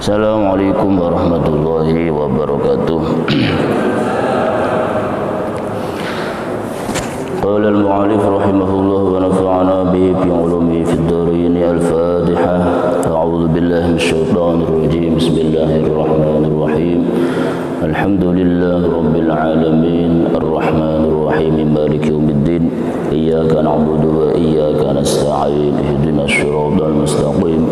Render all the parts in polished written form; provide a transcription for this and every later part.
Assalamualaikum warahmatullahi wabarakatuh. Qala al-mu'allif rahimahullah wa nafa'ana bihi fi ulumihi fid dharain. Al-Fatihah. A'udzu billahi minasyaitonir rajim. Bismillahirrahmanirrahim. Alhamdulillahi rabbil alamin. Arrahmanir rahim. Maliki yaumiddin. Iyyaka na'budu wa iyyaka nasta'in. Ihdinas siratal mustaqim.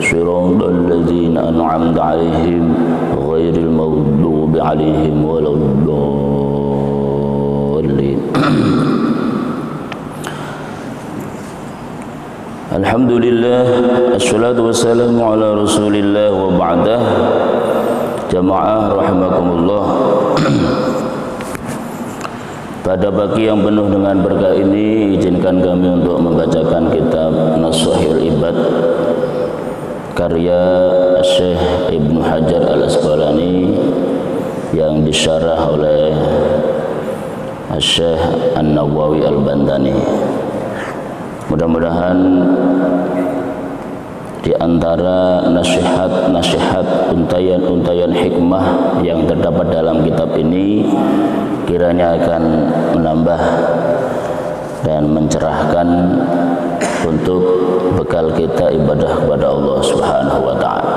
Shiratal ladzina an'amta 'alaihim ghairil maghdubi 'alaihim waladdallin. Alhamdulillah, assalatu wassalamu ala rasulillah wa ba'dah. Jamaah rahimakumullah. Pada pagi yang penuh dengan berkah ini, izinkan kami untuk membacakan kitab Nashul Ibad karya Syekh Ibnu Hajar Al-Asqalani yang disyarah oleh Syekh An-Nawawi Al-Bantani. Mudah-mudahan di antara nasihat-nasihat, untayan-untayan hikmah yang terdapat dalam kitab ini kiranya akan menambah dan mencerahkan untuk bekal kita ibadah kepada Allah Subhanahu wa taala.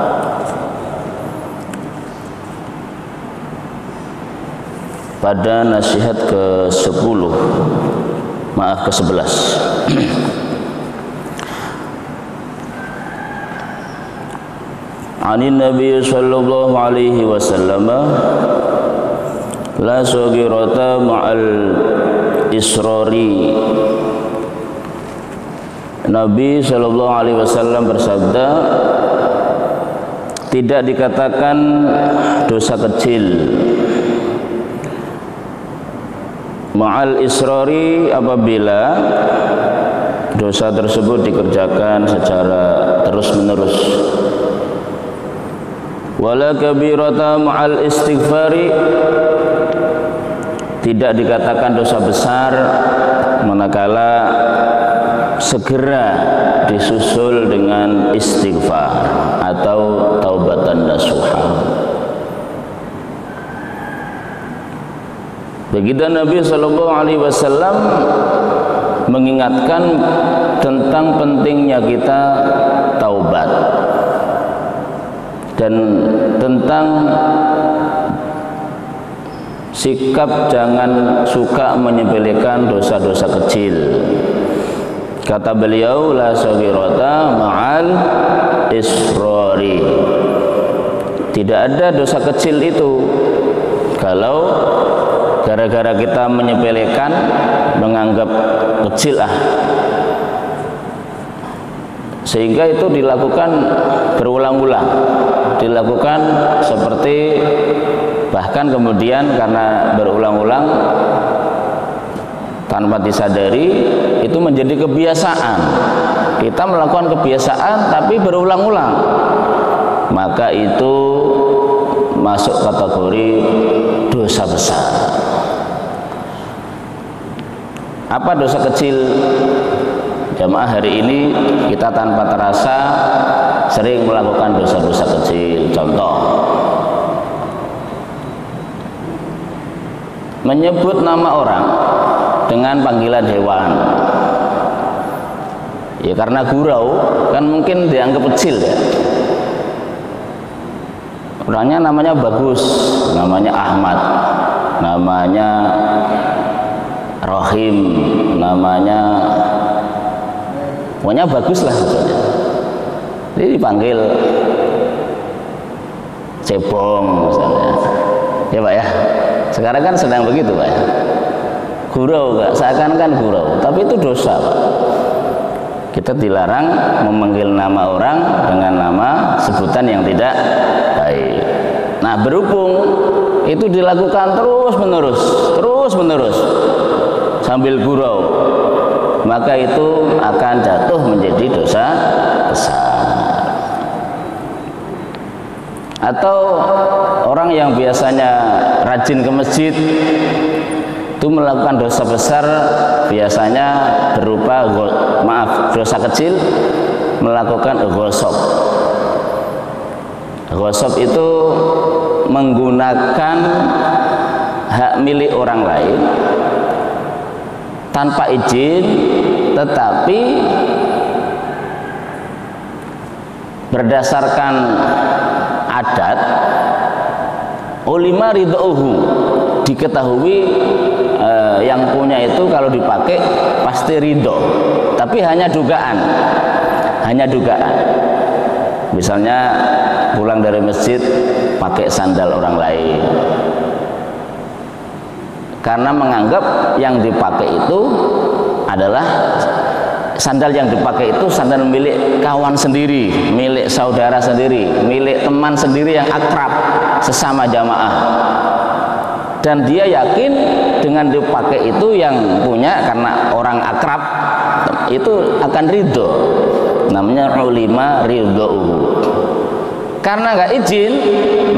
Pada nasihat ke-10, maaf ke-11. Anin Nabi sallallahu alaihi wasallam la saghirata ma'al israri. Nabi sallallahu alaihi wasallam bersabda, tidak dikatakan dosa kecil ma'al israri apabila dosa tersebut dikerjakan secara terus-menerus. Wala kabirata ma'al istighfari, tidak dikatakan dosa besar manakala segera disusul dengan istighfar atau taubatan nasuha. Begitu Nabi sallallahu alaihi wasallam mengingatkan tentang pentingnya kita taubat dan tentang sikap jangan suka menyepelekan dosa-dosa kecil. Kata beliau, la saghirata ma'al israri, tidak ada dosa kecil itu kalau gara-gara kita menyepelekan, menganggap kecil sehingga itu dilakukan berulang-ulang, dilakukan seperti bahkan kemudian karena berulang-ulang tanpa disadari itu menjadi kebiasaan. Kita melakukan kebiasaan tapi berulang-ulang, maka itu masuk kategori dosa besar. Apa dosa kecil? Jamaah, hari ini kita tanpa terasa sering melakukan dosa-dosa kecil. Contoh, menyebut nama orang dengan panggilan hewan. Ya karena gurau kan mungkin dianggap kecil ya. Orangnya namanya bagus, namanya Ahmad, namanya Rahim, namanya pokoknya bagus lah misalnya. Jadi dipanggil cebong misalnya. Ya Pak ya. Sekarang kan sedang begitu Pak ya. Gurau Pak, seakan-akan gurau, tapi itu dosa Pak. Kita dilarang memanggil nama orang dengan nama sebutan yang tidak baik. Nah, berhubung itu dilakukan terus-menerus sambil gurau, maka itu akan jatuh menjadi dosa besar. Atau orang yang biasanya rajin ke masjid itu melakukan dosa besar, biasanya berupa dosa kecil melakukan ghosok. Ghasab itu menggunakan hak milik orang lain tanpa izin, tetapi berdasarkan adat ulima ridhohu, diketahui yang punya itu kalau dipakai pasti ridho, tapi hanya dugaan. Misalnya pulang dari masjid pakai sandal orang lain, karena menganggap yang dipakai itu adalah sandal yang dipakai itu sandal milik kawan sendiri, milik saudara sendiri, milik teman sendiri yang akrab sesama jamaah, dan dia yakin dengan dipakai itu yang punya karena orang akrab itu akan ridho. Namanya ulima ridho. Karena nggak izin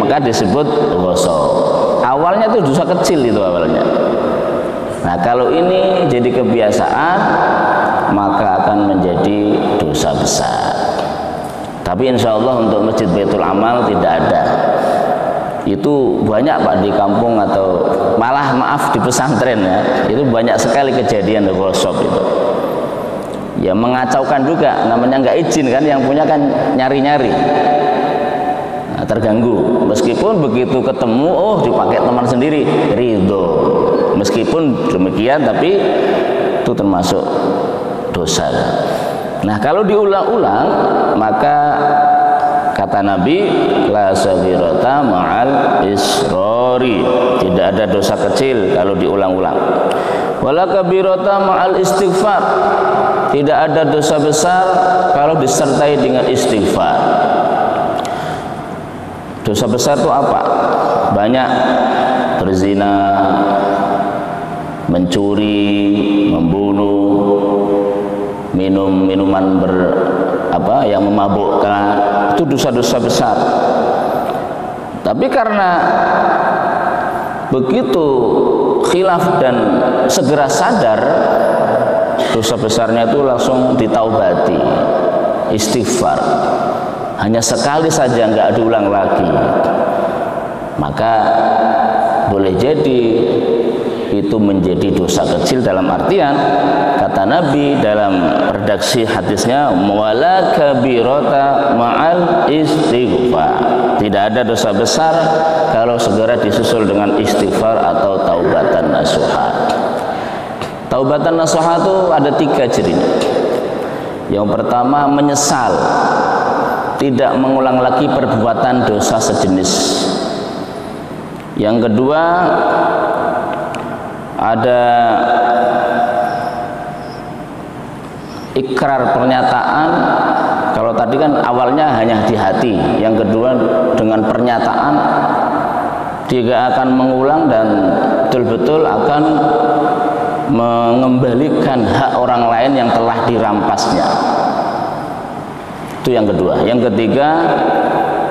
maka disebut ghasab. Awalnya itu dosa kecil itu awalnya. Nah kalau ini jadi kebiasaan maka akan menjadi dosa besar. Tapi insya Allah untuk Masjid Baitul Amal tidak ada. Itu banyak Pak di kampung atau malah maaf di pesantren ya. Itu banyak sekali kejadian ghasab itu. Ya mengacaukan juga, namanya nggak izin kan, yang punya kan nyari-nyari. Nah, terganggu. Meskipun begitu ketemu, oh dipakai teman sendiri, ridho. Meskipun demikian, tapi itu termasuk dosa. Nah kalau diulang-ulang, maka kata Nabi, la saghirata ma'al israri, tidak ada dosa kecil kalau diulang-ulang. Wala kabirata ma'al istighfar, tidak ada dosa besar kalau disertai dengan istighfar. Dosa besar itu apa? Banyak: berzina, mencuri, membunuh, minum minuman yang memabukkan, itu dosa-dosa besar. Tapi karena begitu khilaf dan segera sadar, dosa besarnya itu langsung ditaubati, istighfar. Hanya sekali saja, nggak diulang lagi. Maka boleh jadi itu menjadi dosa kecil, dalam artian kata Nabi dalam redaksi hadisnya, wala kabirata ma'al istighfar, tidak ada dosa besar kalau segera disusul dengan istighfar atau taubatan nasuha. Taubatan nasuha itu ada 3 cirinya. Yang pertama, menyesal, tidak mengulang lagi perbuatan dosa sejenis. Yang kedua, ada ikrar, pernyataan. Kalau tadi kan awalnya hanya di hati, yang kedua dengan pernyataan dia akan mengulang dan betul-betul akan mengembalikan hak orang lain yang telah dirampasnya. Itu yang kedua. Yang ketiga,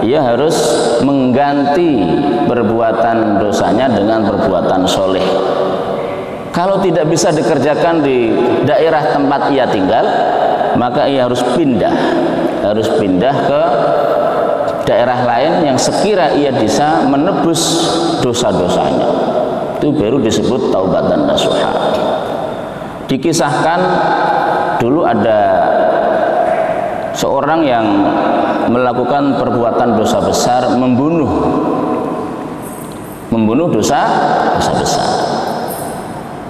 ia harus mengganti perbuatan dosanya dengan perbuatan soleh. Kalau tidak bisa dikerjakan di daerah tempat ia tinggal, maka ia harus pindah ke daerah lain yang sekira ia bisa menebus dosa-dosanya. Itu baru disebut taubatan nasuha. Dikisahkan dulu ada seorang yang melakukan perbuatan dosa besar, membunuh dosa besar.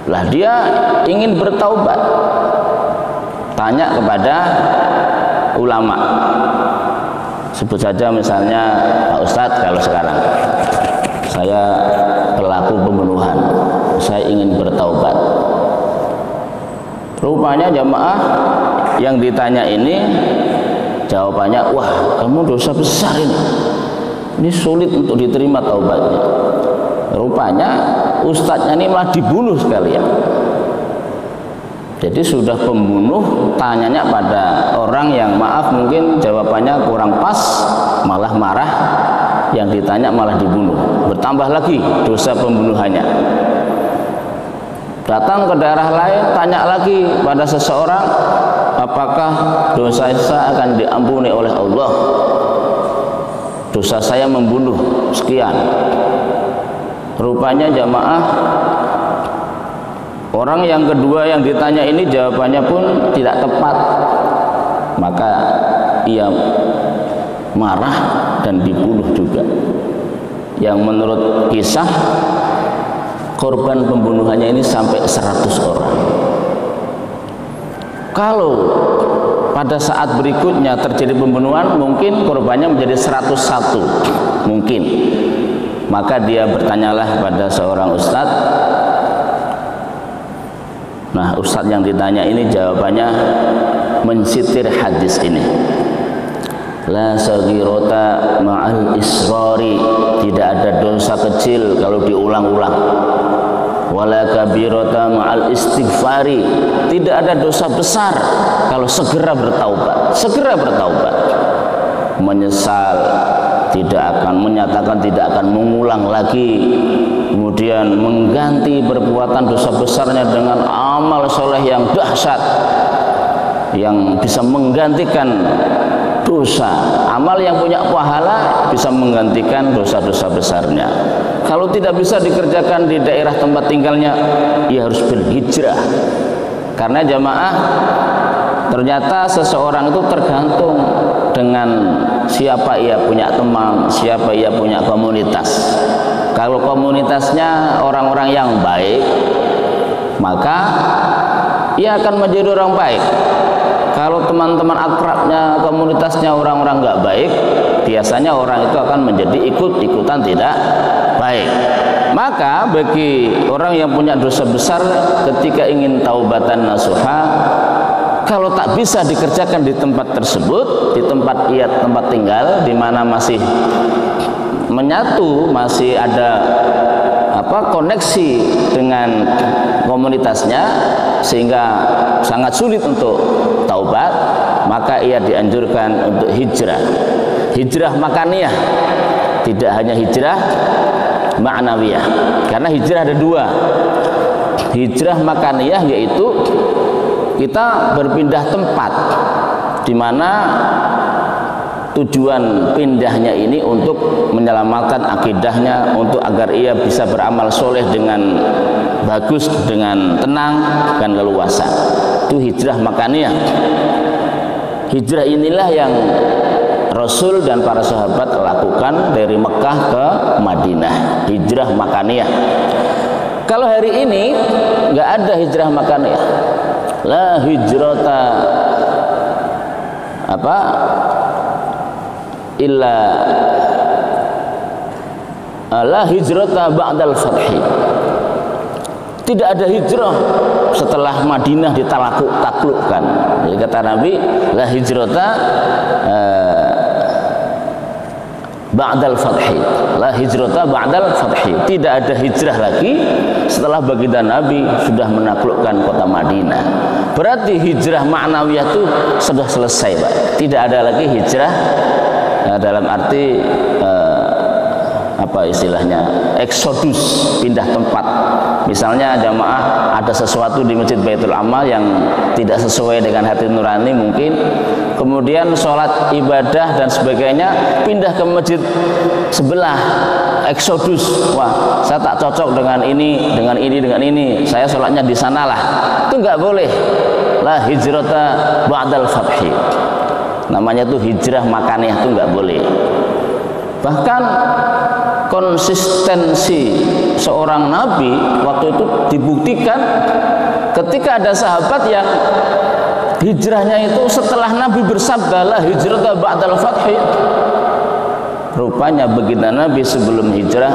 Lah dia ingin bertaubat, tanya kepada ulama. Sebut saja misalnya Pak Ustadz, kalau sekarang saya pelaku pembunuhan, saya ingin bertaubat. Rupanya jamaah yang ditanya ini jawabannya, wah kamu dosa besar ini sulit untuk diterima taubatnya. Rupanya ustadznya ini malah dibunuh sekalian. Jadi sudah pembunuh, tanyanya pada orang yang maaf mungkin jawabannya kurang pas, malah marah, yang ditanya malah dibunuh. Bertambah lagi dosa pembunuhannya. Datang ke daerah lain, tanya lagi pada seseorang, apakah dosa akan diampuni oleh Allah? dosa saya membunuh sekian. Rupanya jamaah, orang yang kedua yang ditanya ini jawabannya pun tidak tepat, maka ia marah dan dibunuh juga. Yang menurut kisah, korban pembunuhannya ini sampai 100 orang. Kalau pada saat berikutnya terjadi pembunuhan, mungkin korbannya menjadi 101, mungkin. Maka dia bertanyalah pada seorang ustadz. Nah, ustadz yang ditanya ini jawabannya mensitir hadis ini. La saghirata ma'al israri, tidak ada dosa kecil kalau diulang-ulang. Wala kabirata ma'al istighfari, tidak ada dosa besar kalau segera bertaubat. Segera bertaubat, menyesal, tidak akan menyatakan tidak akan mengulang lagi, kemudian mengganti perbuatan dosa besarnya dengan amal soleh yang dahsyat, yang bisa menggantikan dosa. Amal yang punya pahala bisa menggantikan dosa-dosa besarnya. Kalau tidak bisa dikerjakan di daerah tempat tinggalnya, ia harus berhijrah. Karena jamaah, ternyata seseorang itu tergantung dengan siapa ia punya teman, siapa ia punya komunitas. Kalau komunitasnya orang-orang yang baik, maka ia akan menjadi orang baik. Kalau teman-teman akrabnya, komunitasnya orang-orang nggak baik, biasanya orang itu akan menjadi ikut-ikutan tidak baik. Maka bagi orang yang punya dosa besar, ketika ingin taubatan nasuha, kalau tak bisa dikerjakan di tempat tersebut, di tempat ia tempat tinggal, di mana masih menyatu, masih ada koneksi dengan komunitasnya, sehingga sangat sulit untuk taubat, maka ia dianjurkan untuk hijrah. Hijrah makaniyah, tidak hanya hijrah ma'nawiyah. Karena hijrah ada dua. Hijrah makaniyah yaitu kita berpindah tempat, di mana tujuan pindahnya ini untuk menyelamatkan akidahnya, untuk agar ia bisa beramal soleh dengan bagus, dengan tenang dan leluasa. Itu hijrah makaniyah. Hijrah inilah yang Rasul dan para sahabat lakukan dari Mekah ke Madinah. Hijrah makaniyah. Kalau hari ini nggak ada hijrah makaniyah. La hijrata la hijrata ba'dal fathi. Tidak ada hijrah setelah Madinah ditaklukkan. Jadi kata Nabi, la hijrata ba'dal fathi. La hijrata ba'dal fathi. Tidak ada hijrah lagi setelah baginda Nabi sudah menaklukkan kota Madinah. Berarti hijrah ma'nawiyah itu sudah selesai, Pak. Tidak ada lagi hijrah dalam arti istilahnya eksodus, pindah tempat. Misalnya jamaah ada sesuatu di Masjid Baitul Amal yang tidak sesuai dengan hati nurani mungkin, kemudian sholat ibadah dan sebagainya pindah ke masjid sebelah, eksodus. Wah, saya tak cocok dengan ini, dengan ini, dengan ini, saya sholatnya di sanalah. Itu nggak boleh. La hijrata ba'dal fathi. Namanya itu hijrah makaniyah, itu nggak boleh. Bahkan konsistensi seorang nabi waktu itu dibuktikan ketika ada sahabat yang hijrahnya itu setelah Nabi bersabda la hijrata ba'dal fathi. Rupanya baginda Nabi sebelum hijrah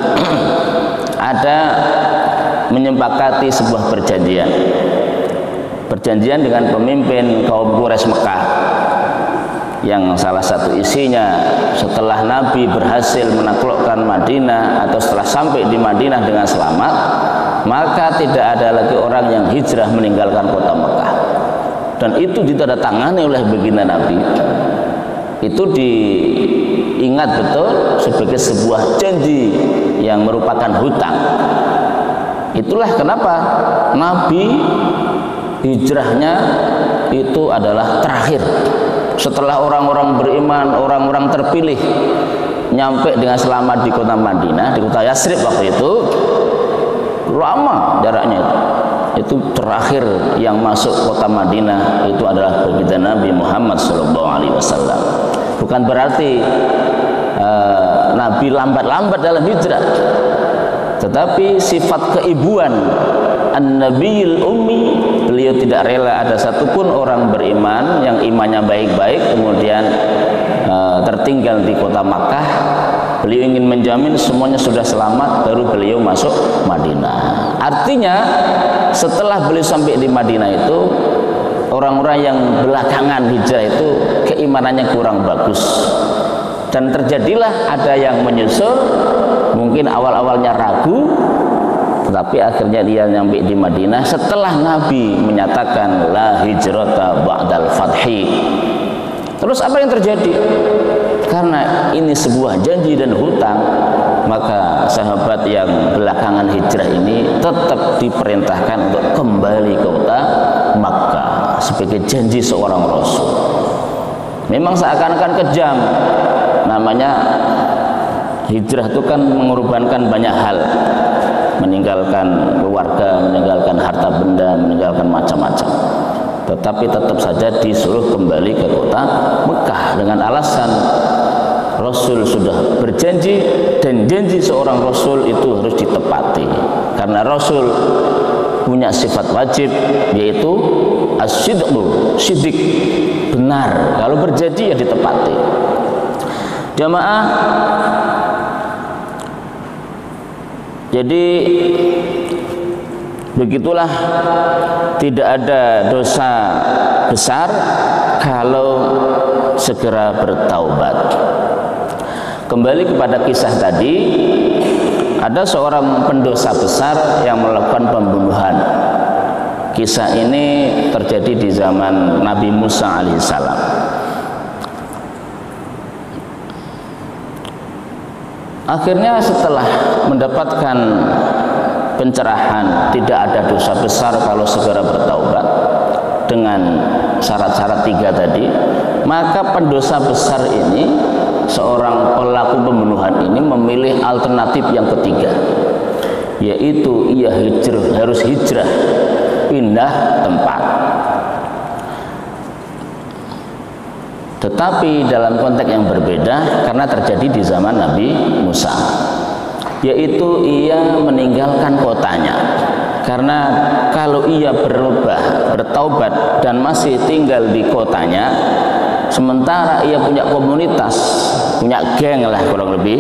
ada menyepakati sebuah perjanjian dengan pemimpin kaum Quraisy Mekah, yang salah satu isinya setelah Nabi berhasil menaklukkan Madinah atau setelah sampai di Madinah dengan selamat, maka tidak ada lagi orang yang hijrah meninggalkan kota Mekah. Dan itu ditandatangani oleh baginda Nabi. Itu diingat betul sebagai sebuah janji yang merupakan hutang. Itulah kenapa Nabi hijrahnya itu adalah terakhir. Setelah orang-orang beriman, orang-orang terpilih nyampe dengan selamat di kota Madinah, di kota Yasrib waktu itu, lama jaraknya itu terakhir yang masuk kota Madinah itu adalah baginda Nabi Muhammad SAW. Bukan berarti Nabi lambat-lambat dalam hijrah, tetapi sifat keibuan An-Nabiyil Ummi, beliau tidak rela ada satupun orang beriman yang imannya baik-baik kemudian tertinggal di kota Makkah. Beliau ingin menjamin semuanya sudah selamat, baru beliau masuk Madinah. Artinya setelah beliau sampai di Madinah itu, orang-orang yang belakangan hijrah itu keimanannya kurang bagus, dan terjadilah ada yang menyusul, mungkin awal-awalnya ragu, tetapi akhirnya dia nyampe di Madinah setelah Nabi menyatakan la hijrata ba'dal fathi. Terus apa yang terjadi? Karena ini sebuah janji dan hutang, maka sahabat yang belakangan hijrah ini tetap diperintahkan untuk kembali ke kota Makkah sebagai janji seorang Rasul. Memang seakan-akan kejam, namanya hijrah itu kan mengorbankan banyak hal, meninggalkan keluarga, meninggalkan harta benda, meninggalkan macam-macam. Tetapi tetap saja disuruh kembali ke kota Mekah dengan alasan Rasul sudah berjanji, dan janji seorang Rasul itu harus ditepati. Karena Rasul punya sifat wajib, yaitu as-sidqu, sidik, benar. Kalau berjanji ya ditepati. Jamaah, jadi begitulah, tidak ada dosa besar kalau segera bertaubat. Kembali kepada kisah tadi, ada seorang pendosa besar yang melakukan pembunuhan. Kisah ini terjadi di zaman Nabi Musa alaihissalam. Akhirnya setelah mendapatkan pencerahan, tidak ada dosa besar kalau segera bertaubat dengan syarat-syarat 3 tadi, maka pendosa besar ini, seorang pelaku pembunuhan ini memilih alternatif yang ketiga, yaitu ia harus hijrah, pindah tempat. Tetapi dalam konteks yang berbeda, karena terjadi di zaman Nabi Musa, yaitu ia meninggalkan kotanya. Karena kalau ia berubah, bertaubat dan masih tinggal di kotanya, sementara ia punya komunitas, punya geng lah kurang lebih,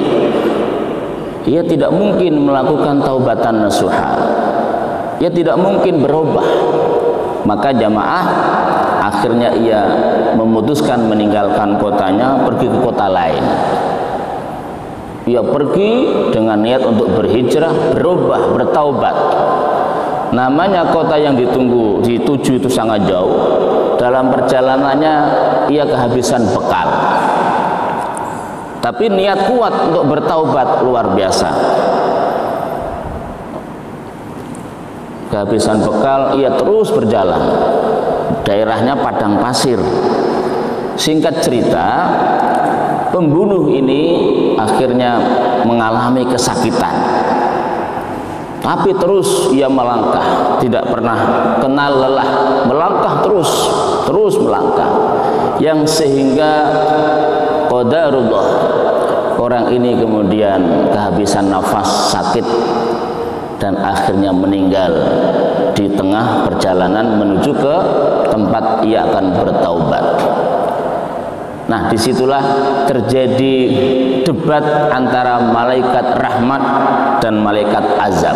ia tidak mungkin melakukan taubatan nasuha, ia tidak mungkin berubah. Maka jamaah akhirnya ia memutuskan meninggalkan kotanya, pergi ke kota lain. Ia pergi dengan niat untuk berhijrah, berubah, bertaubat. Namanya kota yang dituju itu sangat jauh. Dalam perjalanannya ia kehabisan bekal, tapi niat kuat untuk bertaubat luar biasa. Kehabisan bekal, ia terus berjalan. Daerahnya padang pasir. Singkat cerita, pembunuh ini akhirnya mengalami kesakitan, tapi terus ia melangkah, tidak pernah kenal lelah, melangkah terus melangkah, yang sehingga qadarullah, orang ini kemudian kehabisan nafas, sakit, dan akhirnya meninggal di tengah perjalanan menuju ke tempat ia akan bertaubat. Nah, disitulah terjadi debat antara malaikat rahmat dan malaikat azab.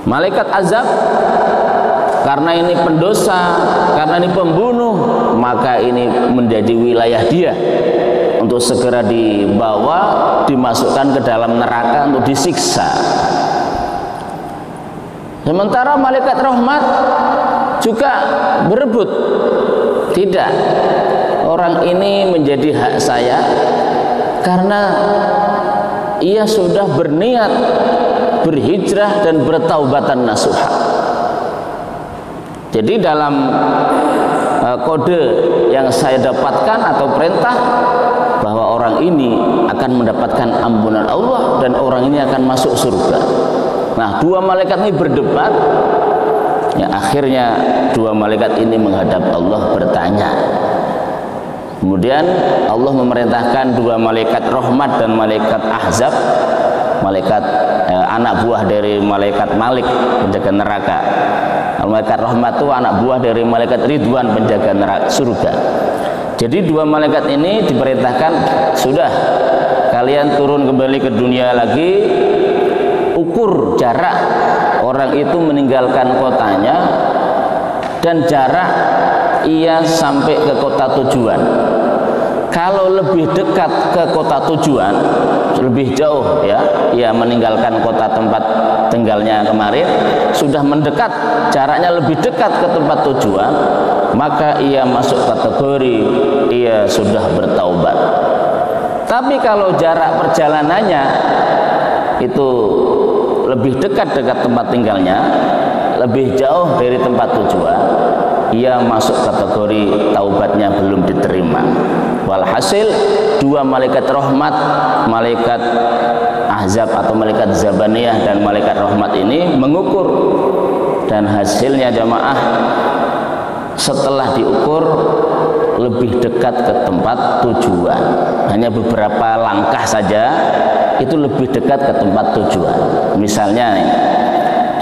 Malaikat azab, karena ini pendosa, karena ini pembunuh, maka ini menjadi wilayah dia untuk segera dibawa, dimasukkan ke dalam neraka untuk disiksa. Sementara malaikat rahmat juga berebut, tidak, orang ini menjadi hak saya karena ia sudah berniat berhijrah dan bertaubatan nasuha. Jadi dalam kode yang saya dapatkan atau perintah, bahwa bahwa orang ini akan mendapatkan ampunan Allah dan orang ini akan masuk surga. Nah, dua malaikat ini berdebat. Ya, akhirnya dua malaikat ini menghadap Allah bertanya. Kemudian Allah memerintahkan dua malaikat rahmat dan malaikat ahzab, malaikat anak buah dari malaikat Malik penjaga neraka. Malaikat rahmat itu anak buah dari malaikat Ridwan penjaga neraka surga. Jadi dua malaikat ini diperintahkan, sudah kalian turun kembali ke dunia lagi, ukur jarak orang itu meninggalkan kotanya dan jarak ia sampai ke kota tujuan. Kalau lebih dekat ke kota tujuan, lebih jauh ya, ia meninggalkan kota tempat tinggalnya kemarin, sudah mendekat, jaraknya lebih dekat ke tempat tujuan, maka ia masuk kategori ia sudah bertaubat. Tapi kalau jarak perjalanannya itu lebih dekat tempat tinggalnya, lebih jauh dari tempat tujuan, ia masuk kategori taubatnya belum diterima. Walhasil dua malaikat rahmat, malaikat ahzab atau malaikat zabaniyah dan malaikat rahmat ini mengukur, dan hasilnya jamaah setelah diukur lebih dekat ke tempat tujuan, hanya beberapa langkah saja itu lebih dekat ke tempat tujuan. Misalnya nih,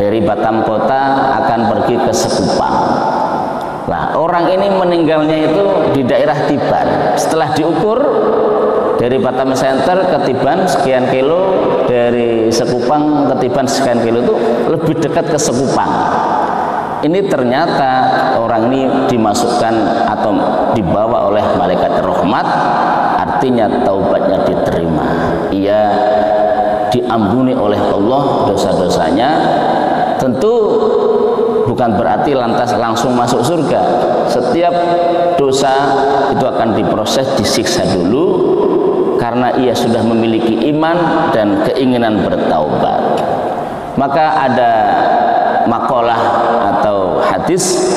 dari Batam kota akan pergi ke Sekupang. Nah, orang ini meninggalnya itu di daerah Tiban. Setelah diukur dari Batam Center ke Tiban sekian kilo, dari Sekupang ke Tiban sekian kilo, itu lebih dekat ke Sekupang. Ini ternyata orang ini dimasukkan atau dibawa oleh malaikat rahmat, artinya taubatnya diterima. Ia diampuni oleh Allah dosa-dosanya. Tentu bukan berarti lantas langsung masuk surga. Setiap dosa itu akan diproses, disiksa dulu, karena ia sudah memiliki iman dan keinginan bertaubat. Maka ada makalah atau hadis,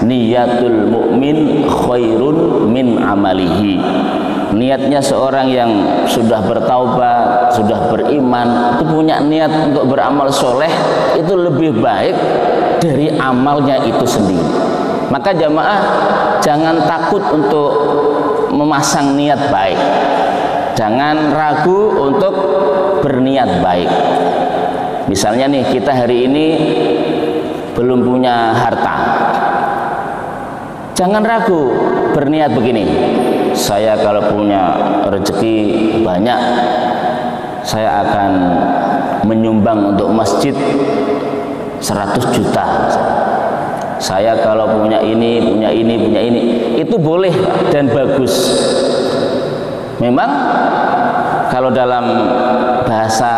niyatul mukmin khairun min amalihi. Niatnya seorang yang sudah bertaubat, sudah beriman, itu punya niat untuk beramal soleh, itu lebih baik dari amalnya itu sendiri. Maka jamaah jangan takut untuk memasang niat baik, jangan ragu untuk berniat baik. Misalnya nih, kita hari ini belum punya harta, jangan ragu berniat begini, saya kalau punya rezeki banyak, saya akan menyumbang untuk masjid 100 juta. Saya kalau punya ini, punya ini, punya ini, itu boleh dan bagus. Memang kalau dalam bahasa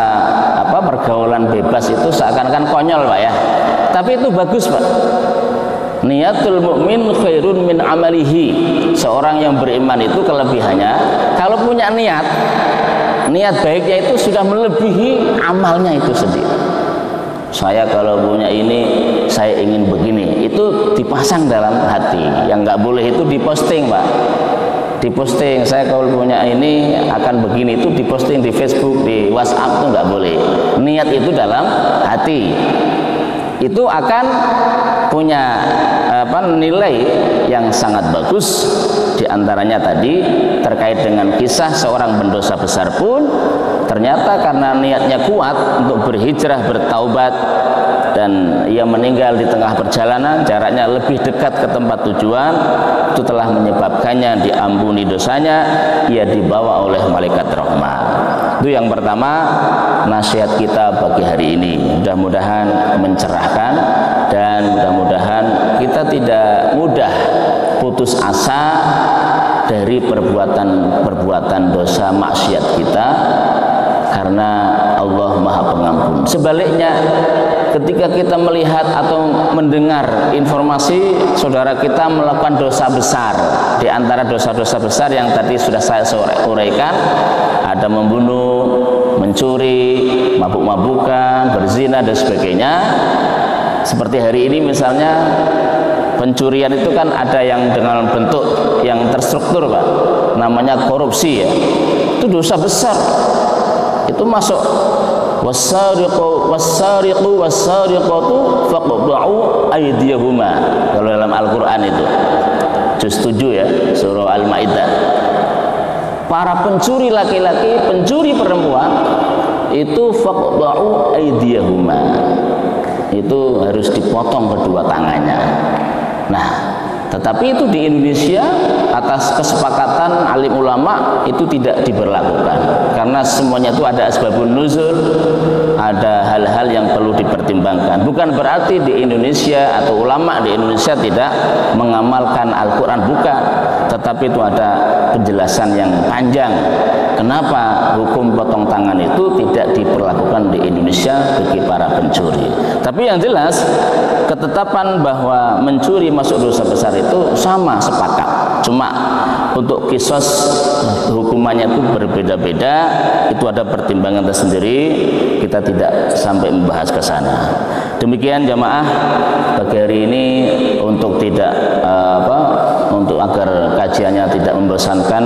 pergaulan bebas itu seakan-akan konyol, Pak ya. Tapi itu bagus, Pak. Niyatul mukmin khairun min amalihi. Seorang yang beriman itu kelebihannya kalau punya niat baiknya itu sudah melebihi amalnya itu sendiri. Saya kalau punya ini, saya ingin begini, itu dipasang dalam hati. Yang nggak boleh itu diposting, Pak. Diposting, saya kalau punya ini akan begini, itu diposting di Facebook, di WhatsApp, itu nggak boleh. Niat itu dalam hati, itu akan punya nilai yang sangat bagus. Di antaranya tadi terkait dengan kisah seorang pendosa besar pun ternyata karena niatnya kuat untuk berhijrah, bertaubat, dan ia meninggal di tengah perjalanan, jaraknya lebih dekat ke tempat tujuan, itu telah menyebabkannya diampuni dosanya, ia dibawa oleh malaikat rahmat. Itu yang pertama, nasihat kita bagi hari ini. Mudah-mudahan mencerahkan, dan mudah-mudahan kita tidak mudah putus asa dari perbuatan dosa maksiat kita, karena Allah Maha Pengampun. Sebaliknya, ketika kita melihat atau mendengar informasi saudara kita melakukan dosa besar, di antara dosa-dosa besar yang tadi sudah saya uraikan, ada membunuh, mencuri, mabuk-mabukan, berzina dan sebagainya. Seperti hari ini misalnya, pencurian itu kan ada yang dengan bentuk yang terstruktur, Pak. namanya korupsi ya, itu dosa besar. Itu masuk wasariqu wasariqatu faqta'u aydiyahuma, kalau dalam Al-Qur'an itu juz 7 ya, surah Al-Maidah. Para pencuri laki-laki, pencuri perempuan itu faqta'u aydiyahuma, itu harus dipotong kedua tangannya. Nah, tetapi itu di Indonesia atas kesepakatan alim ulama itu tidak diberlakukan, karena semuanya itu ada asbabun nuzul, ada hal-hal yang perlu dipertimbangkan. Bukan berarti di Indonesia atau ulama di Indonesia tidak mengamalkan Al-Quran, bukan, tetapi itu ada penjelasan yang panjang kenapa hukum potong tangan itu tidak diperlakukan di Indonesia bagi para pencuri. Tapi yang jelas ketetapan bahwa mencuri masuk dosa besar itu sama, sepakat. Cuma untuk kisos hukumannya itu berbeda-beda, itu ada pertimbangan tersendiri, kita tidak sampai membahas ke sana. Demikian jamaah pagi hari ini, untuk tidak untuk agar kajiannya tidak membosankan,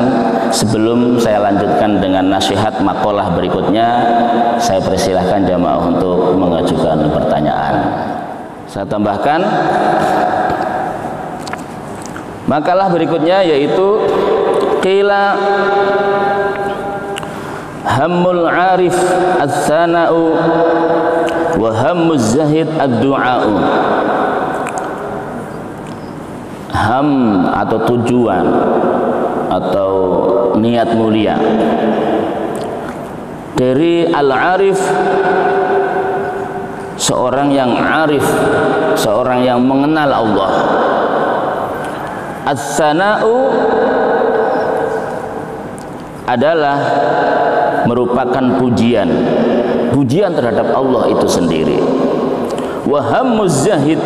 sebelum saya lanjutkan dengan nasihat makalah berikutnya, saya persilahkan jamaah untuk mengajukan pertanyaan. Saya tambahkan makalah berikutnya, yaitu qila hammul arif ats-tsana'u wa hammuz zahid ad-du'a'u. Ham atau tujuan atau niat mulia dari al-arif, seorang yang arif, seorang yang mengenal Allah. Ats-tsana'u adalah merupakan pujian, pujian terhadap Allah itu sendiri. Wa hammuz zahid,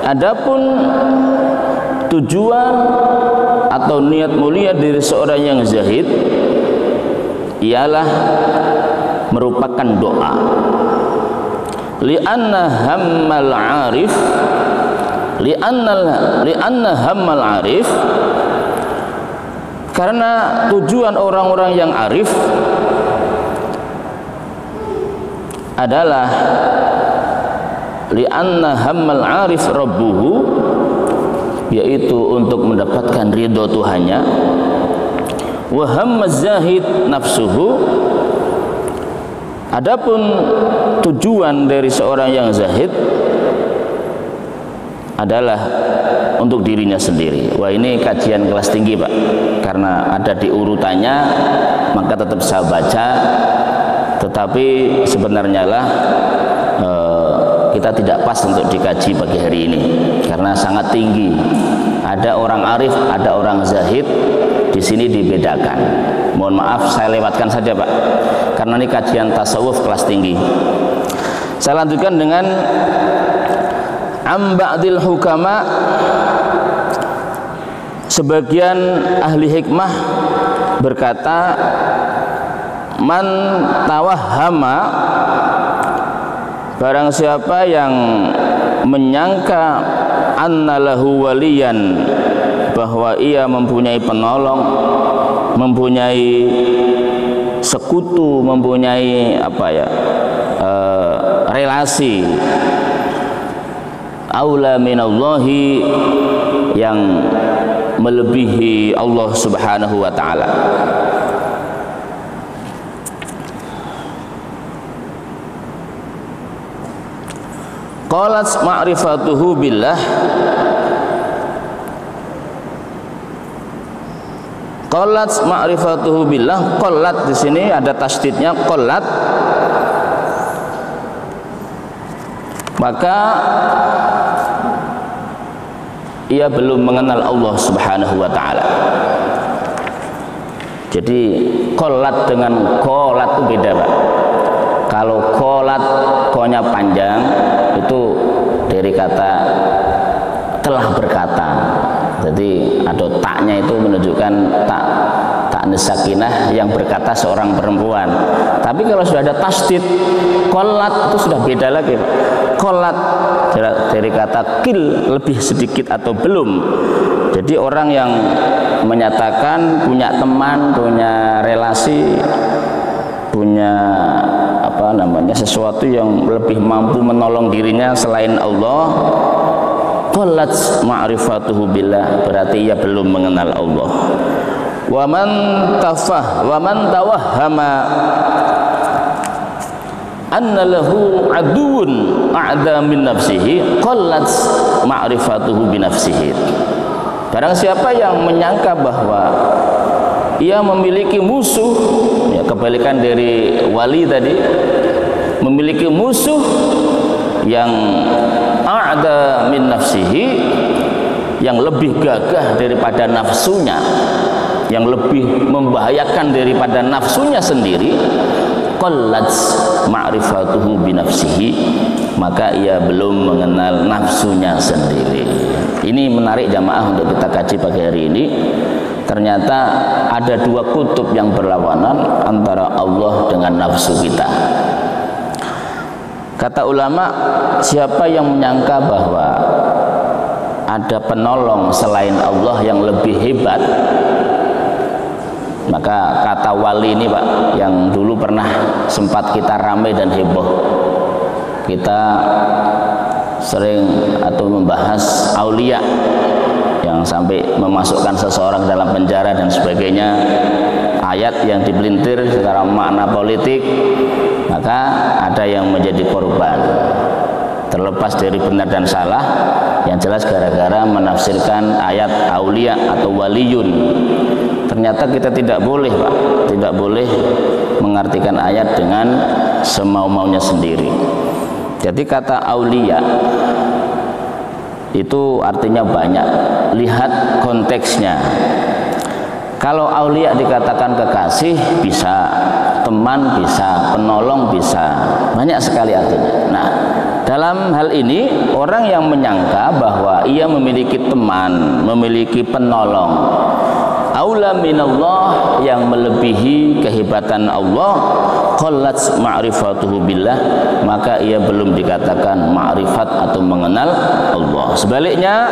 adapun tujuan atau niat mulia dari seorang yang zahid ialah merupakan doa. Li'anna hammal arif, li'anna hammal arif, karena tujuan orang-orang yang arif adalah li'anna hammal arif rabbuhu, yaitu untuk mendapatkan ridho Tuhannya. Wa hammaz zahid nafsuhu, adapun tujuan dari seorang yang zahid adalah untuk dirinya sendiri. Wah, ini kajian kelas tinggi Pak, karena ada di urutannya, maka tetap saya baca. Tetapi sebenarnya lah kita tidak pas untuk dikaji pagi hari ini, karena sangat tinggi. Ada orang arif, ada orang zahid, di sini dibedakan. Mohon maaf, saya lewatkan saja Pak, karena ini kajian tasawuf kelas tinggi. Saya lanjutkan dengan amba'dil hukama, sebagian ahli hikmah berkata, man tawahhama, barang siapa yang menyangka annalahu waliyan, bahwa ia mempunyai penolong, mempunyai sekutu, mempunyai relasi, aula minallahi, yang melebihi Allah Subhanahu wa taala. Qalat ma'rifatuhu billah, qalat ma'rifatuhu billah, qalat di sini ada tasdidnya, qalat, maka ia belum mengenal Allah Subhanahu wa taala. Jadi qalat dengan qalat itu beda Pak. Kalau qalat konya panjang, itu dari kata telah berkata. Jadi ada taknya itu menunjukkan tak sakinah yang berkata seorang perempuan. Tapi kalau sudah ada tasdid qalat, itu sudah beda lagi. Qalat dari kata kil, lebih sedikit atau belum. Jadi orang yang menyatakan punya teman, punya relasi, punya sesuatu yang lebih mampu menolong dirinya selain Allah, qallat ma'rifatuhu billah, berarti ia belum mengenal Allah. Wa man tawahhama anna lahu aduun a'da min nafsihi qallat ma'rifatuhu bi nafsihi. Barang siapa yang menyangka bahwa ia memiliki musuh, ya kebalikan dari wali tadi, memiliki musuh yang a'da min nafsihi, yang lebih gagah daripada nafsunya, yang lebih membahayakan daripada nafsunya sendiri, qallat ma'rifatuhu bi nafsihi, maka ia belum mengenal nafsunya sendiri. Ini menarik jamaah untuk kita kaji pagi hari ini. Ternyata ada dua kutub yang berlawanan antara Allah dengan nafsu kita. Kata ulama, siapa yang menyangka bahwa ada penolong selain Allah yang lebih hebat, maka kata wali ini Pak, yang dulu pernah sempat kita ramai dan heboh, kita sering atau membahas aulia yang sampai memasukkan seseorang dalam penjara dan sebagainya, ayat yang dipelintir secara makna politik, maka ada yang menjadi korban, terlepas dari benar dan salah, yang jelas gara-gara menafsirkan ayat aulia atau waliyun. Ternyata kita tidak boleh Pak, tidak boleh mengartikan ayat dengan semau-maunya sendiri. Jadi kata aulia itu artinya banyak, lihat konteksnya. Kalau aulia dikatakan kekasih bisa, teman bisa, penolong bisa, banyak sekali artinya. Nah, dalam hal ini orang yang menyangka bahwa ia memiliki teman, memiliki penolong aula minallah, yang melebihi kehebatan Allah, qallat ma'rifatuhu billah, maka ia belum dikatakan ma'rifat atau mengenal Allah. Sebaliknya,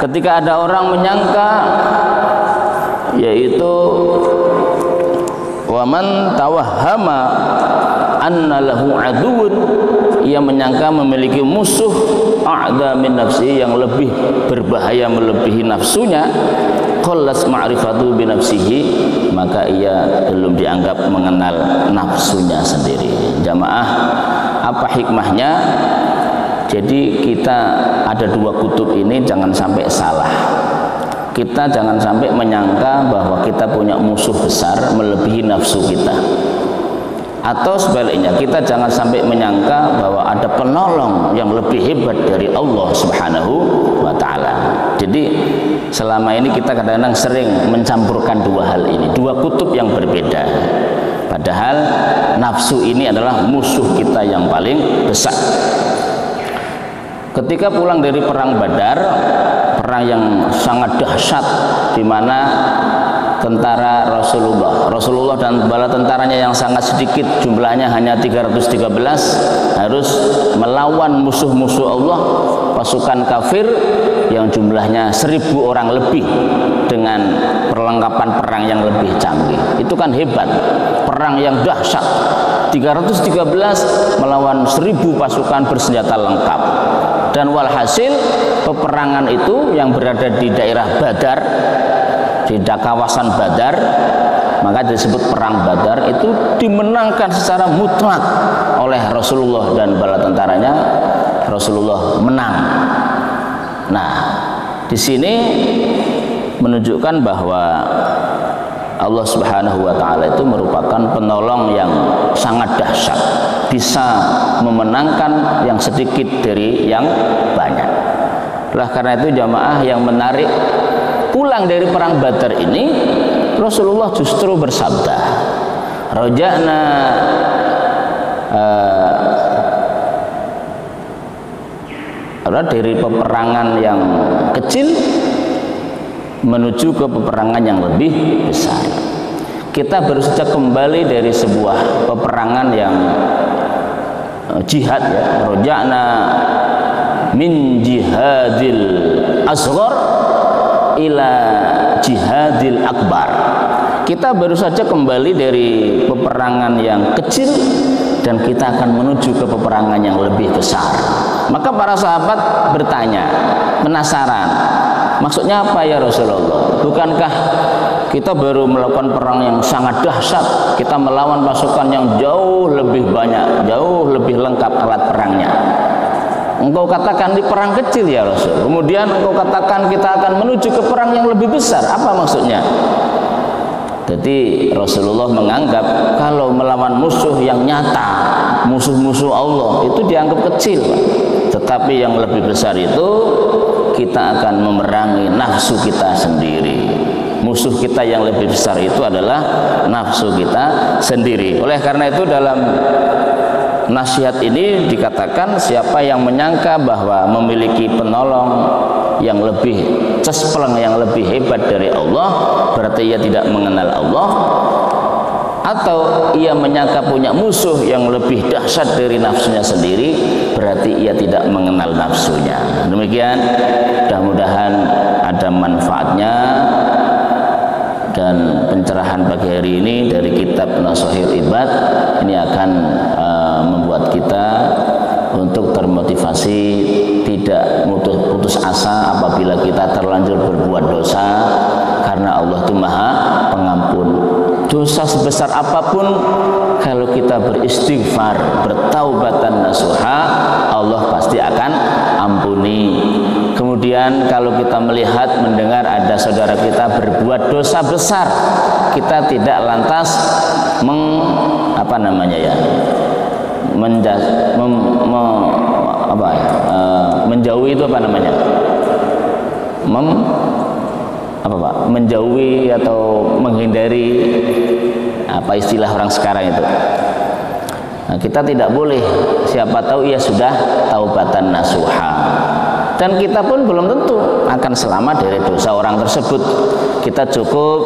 ketika ada orang menyangka, yaitu wa man tawahhama anna lahu aduun, ia menyangka memiliki musuh a'da min nafsi, yang lebih berbahaya melebihi nafsunya, qallat ma'rifatu bi nafsihi, maka ia belum dianggap mengenal nafsunya sendiri. Jamaah, apa hikmahnya? Jadi kita ada dua kutub ini, jangan sampai salah. Kita jangan sampai menyangka bahwa kita punya musuh besar melebihi nafsu kita. Atau sebaliknya, kita jangan sampai menyangka bahwa ada penolong yang lebih hebat dari Allah Subhanahu wa ta'ala. Jadi selama ini kita kadang-kadang sering mencampurkan dua hal ini, dua kutub yang berbeda. Padahal nafsu ini adalah musuh kita yang paling besar. Ketika pulang dari perang Badar, perang yang sangat dahsyat, di mana tentara Rasulullah dan bala tentaranya yang sangat sedikit, jumlahnya hanya 313, harus melawan musuh-musuh Allah, pasukan kafir yang jumlahnya 1000 orang lebih dengan perlengkapan perang yang lebih canggih. Itu kan hebat, perang yang dahsyat, 313 melawan 1000 pasukan bersenjata lengkap. Dan walhasil peperangan itu yang berada di daerah Badar, di kawasan Badar, maka disebut perang Badar, itu dimenangkan secara mutlak oleh Rasulullah dan bala tentaranya. Rasulullah menang. Nah, di sini menunjukkan bahwa Allah Subhanahu wa ta'ala itu merupakan penolong yang sangat dahsyat, bisa memenangkan yang sedikit dari yang banyak. Oleh karena itu jamaah, yang menarik, pulang dari perang Badar ini Rasulullah justru bersabda, roja'na dari peperangan yang kecil menuju ke peperangan yang lebih besar. Kita baru saja kembali dari sebuah peperangan yang jihad, ya, roja'na min jihadil asghar ila jihadil akbar. Kita baru saja kembali dari peperangan yang kecil dan kita akan menuju ke peperangan yang lebih besar. Maka para sahabat bertanya, penasaran, maksudnya apa ya Rasulullah? Bukankah kita baru melakukan perang yang sangat dahsyat, kita melawan pasukan yang jauh lebih banyak, jauh lebih lengkap alat perangnya. Engkau katakan di perang kecil ya Rasul, kemudian engkau katakan kita akan menuju ke perang yang lebih besar, apa maksudnya? Jadi Rasulullah menganggap kalau melawan musuh yang nyata, musuh-musuh Allah itu dianggap kecil, tetapi yang lebih besar itu kita akan memerangi nafsu kita sendiri. Musuh kita yang lebih besar itu adalah nafsu kita sendiri. Oleh karena itu dalam nasihat ini dikatakan siapa yang menyangka bahwa memiliki penolong yang lebih cespleng, yang lebih hebat dari Allah, berarti ia tidak mengenal Allah. Atau ia menyangka punya musuh yang lebih dahsyat dari nafsunya sendiri, berarti ia tidak mengenal nafsunya. Demikian, mudah-mudahan ada manfaatnya dan pencerahan pagi hari ini dari kitab Nashahul Ibad ini akan membuat kita untuk termotivasi, tidak putus asa apabila kita terlanjur berbuat dosa, karena Allah itu Maha Pengampun. Dosa sebesar apapun, kalau kita beristighfar, bertaubatan nasuha, Allah pasti akan ampuni. Kemudian kalau kita melihat, mendengar ada saudara kita berbuat dosa besar, kita tidak lantas menjauhi itu apa namanya? Menjauhi atau menghindari, apa istilah orang sekarang itu. Nah, kita tidak boleh, siapa tahu ia sudah taubatan nasuha. Dan kita pun belum tentu akan selamat dari dosa orang tersebut. Kita cukup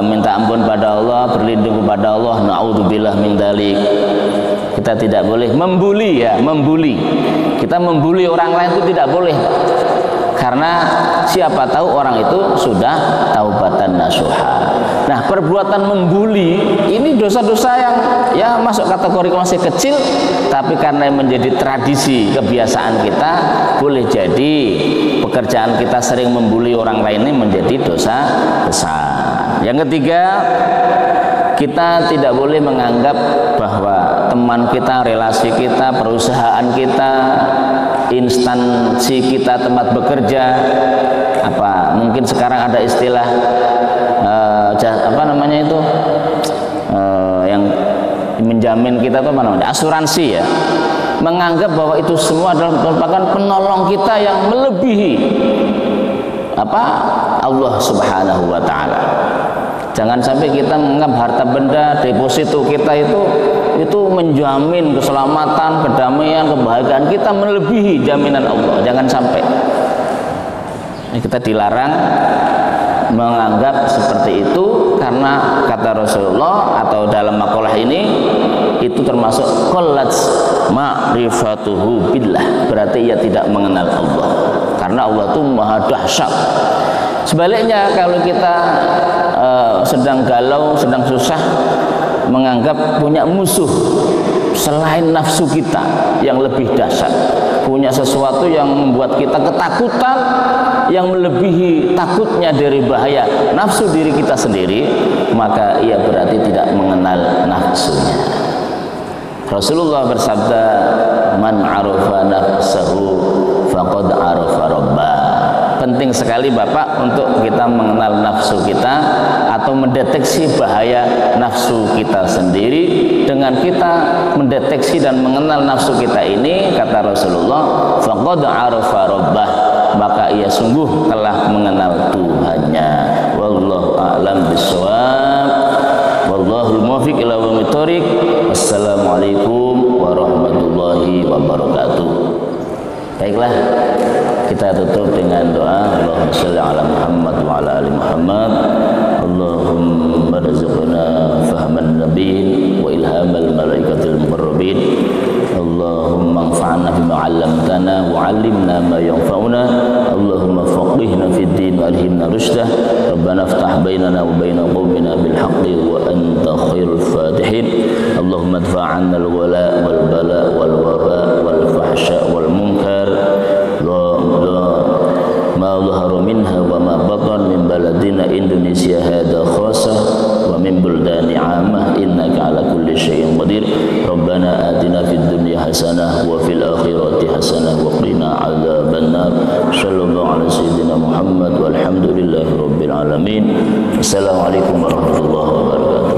minta ampun pada Allah, berlindung kepada Allah, na'udzubillah min dzalik. Kita tidak boleh membuli ya, membuli. Kita membuli orang lain itu tidak boleh. Karena siapa tahu orang itu sudah taubatan nasuha. Nah, perbuatan membuli ini dosa-dosa yang ya masuk kategori masih kecil, tapi karena menjadi tradisi, kebiasaan kita, boleh jadi pekerjaan kita sering membuli orang lain ini menjadi dosa besar. Yang ketiga, kita tidak boleh menganggap bahwa teman kita, relasi kita, perusahaan kita, instansi kita, tempat bekerja, mungkin sekarang ada istilah yang menjamin kita itu asuransi ya, menganggap bahwa itu semua adalah merupakan penolong kita yang melebihi Allah Subhanahu wa taala. Jangan sampai kita menganggap harta benda, deposito kita itu menjamin keselamatan, kedamaian, kebahagiaan kita melebihi jaminan Allah. Jangan sampai. Kita dilarang menganggap seperti itu, karena kata Rasulullah atau dalam makalah ini itu termasuk qallat ma'rifatuhu billah, berarti ia tidak mengenal Allah, karena Allah itu maha dahsyat. Sebaliknya, kalau kita sedang galau, sedang susah, menganggap punya musuh selain nafsu kita yang lebih dahsyat, punya sesuatu yang membuat kita ketakutan yang melebihi takutnya dari bahaya nafsu diri kita sendiri, maka ia berarti tidak mengenal nafsunya. Rasulullah bersabda, man arafa nafsahu faqad arafa rabbah. Penting sekali Bapak untuk kita mengenal nafsu kita atau mendeteksi bahaya nafsu kita sendiri. Dengan kita mendeteksi dan mengenal nafsu kita ini, kata Rasulullah, faqad arafa rabbah, maka ia sungguh telah mengenal Tuhannya. Wallahu a'lam bishawab. Wallahul muwaffiq ila aqwamit thoriq. Wassalamualaikum warahmatullahi wabarakatuh. Baiklah, kita tutup dengan doa. Allahumma shalli ala Muhammad wa ala ali Muhammad. Allahumma rizqna fahman nabiyyin wa ilhamal malaikatil muqarrabin. Allahumma anfa'na bima 'allamtana wa وعلمنا ما ينفعنا اللهم فقهنا في الدين وألهمنا رشده ربنا افتح بيننا وبين قومنا بالحق وأنت خير الفاتحين اللهم ادفع عنا الولاء والبلاء والوباء والفحشاء والمنكر ما ظهر منها وما بطن من بلدنا إندونيسيا هذا خاصة ومن بلدان عامة إنك على كل شيء قدير ربنا آتنا في الدنيا حسنة وفي الآخرة حسنة وقنا عذاب النار صلى الله على سيدنا محمد والحمد لله رب العالمين السلام عليكم ورحمة الله وبركاته.